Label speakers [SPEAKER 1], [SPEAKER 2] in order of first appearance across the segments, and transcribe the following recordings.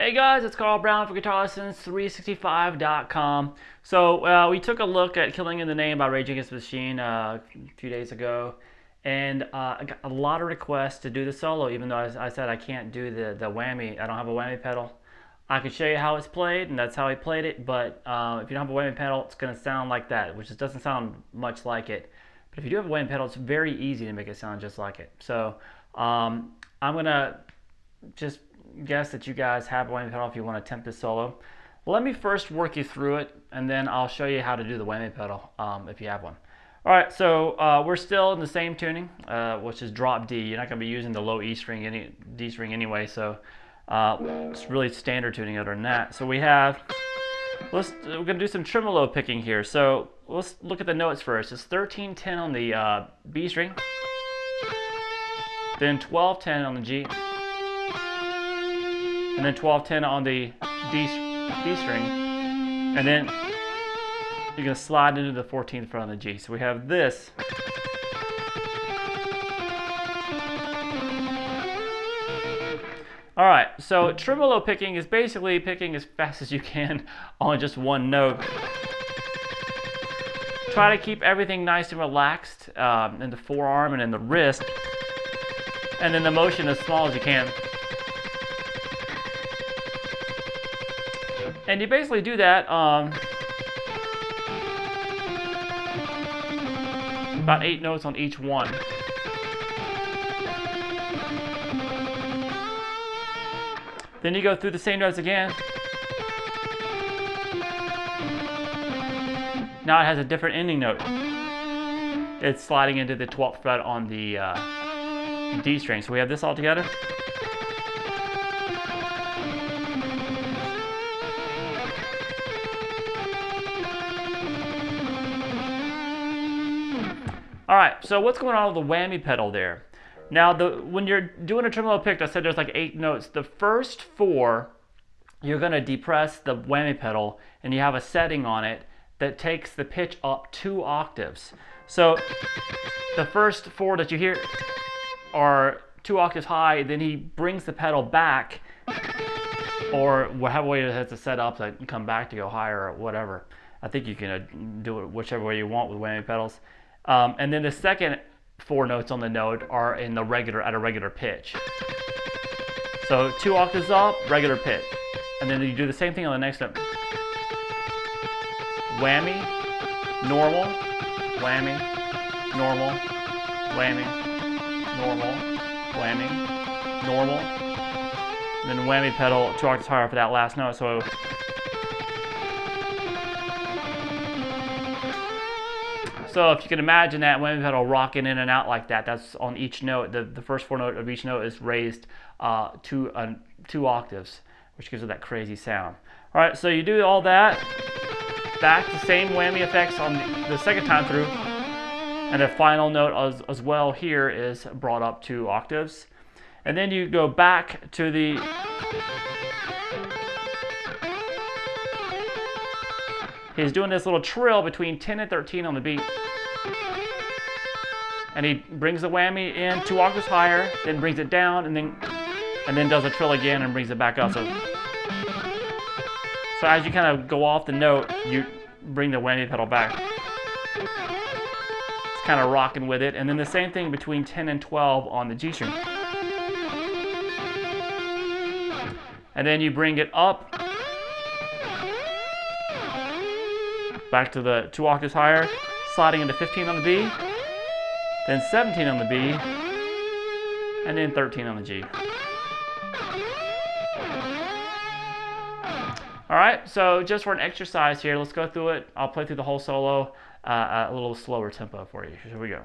[SPEAKER 1] Hey guys, it's Carl Brown for GuitarLessons365.com. So we took a look at Killing in the Name by Rage Against the Machine a few days ago, and I got a lot of requests to do the solo, even though I said I can't do the whammy. I don't have a whammy pedal. I could show you how it's played, and that's how I played it, but if you don't have a whammy pedal, it's going to sound like that, which just doesn't sound much like it. But if you do have a whammy pedal, it's very easy to make it sound just like it. So I'm going to just guess that you guys have a whammy pedal if you want to attempt this solo. Let me first work you through it, and then I'll show you how to do the whammy pedal if you have one. All right, so we're still in the same tuning, which is drop D. You're not going to be using the low E string, D string anyway, so it's really standard tuning other than that. So we have, we're going to do some tremolo picking here. So let's look at the notes first. It's 13-10 on the B string, then 12-10 on the G, and then 12-10 on the D string, and then you're going to slide into the 14th fret on the G. So we have this. All right, so tremolo picking is basically picking as fast as you can on just one note. Try to keep everything nice and relaxed in the forearm and in the wrist, and then the motion as small as you can. And you basically do that about 8 notes on each one. Then you go through the same notes again. Now it has a different ending note. It's sliding into the 12th fret on the D string. So we have this all together. All right, so what's going on with the whammy pedal there? Now, when you're doing a tremolo pick, I said there's like 8 notes. The first 4, you're going to depress the whammy pedal, and you have a setting on it that takes the pitch up 2 octaves. So the first 4 that you hear are 2 octaves high, then he brings the pedal back, or whatever way it has to set up to come back to go higher or whatever. I think you can do it whichever way you want with whammy pedals. And then the second 4 notes on the note are in the at a regular pitch. So 2 octaves up, regular pitch. And then you do the same thing on the next note. Whammy, normal, whammy, normal, whammy, normal, whammy, normal. And then whammy pedal 2 octaves higher for that last note. So if you can imagine that whammy pedal rocking in and out like that, that's on each note. The first 4 notes of each note is raised 2 octaves, which gives it that crazy sound. All right, so you do all that. Back the same whammy effects on the second time through. And the final note as well here is brought up 2 octaves. And then you go back to the... He's doing this little trill between 10 and 13 on the beat. And he brings the whammy in 2 octaves higher, then brings it down, and then does a trill again and brings it back up. So as you kind of go off the note, you bring the whammy pedal back. It's kind of rocking with it. And then the same thing between 10 and 12 on the G string. And then you bring it up back to the 2 octaves higher, sliding into 15 on the B, then 17 on the B, and then 13 on the G. All right, so just for an exercise here, let's go through it. I'll play through the whole solo at a little slower tempo for you. Here we go.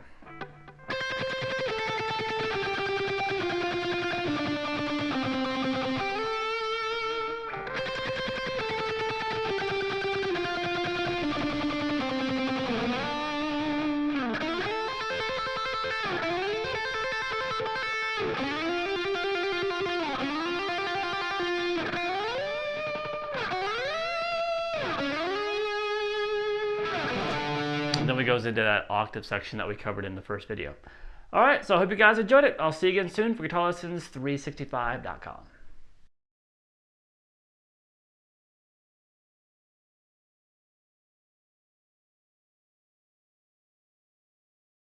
[SPEAKER 1] And then we goes into that octave section that we covered in the first video. All right, so I hope you guys enjoyed it. I'll see you again soon for GuitarLessons365.com.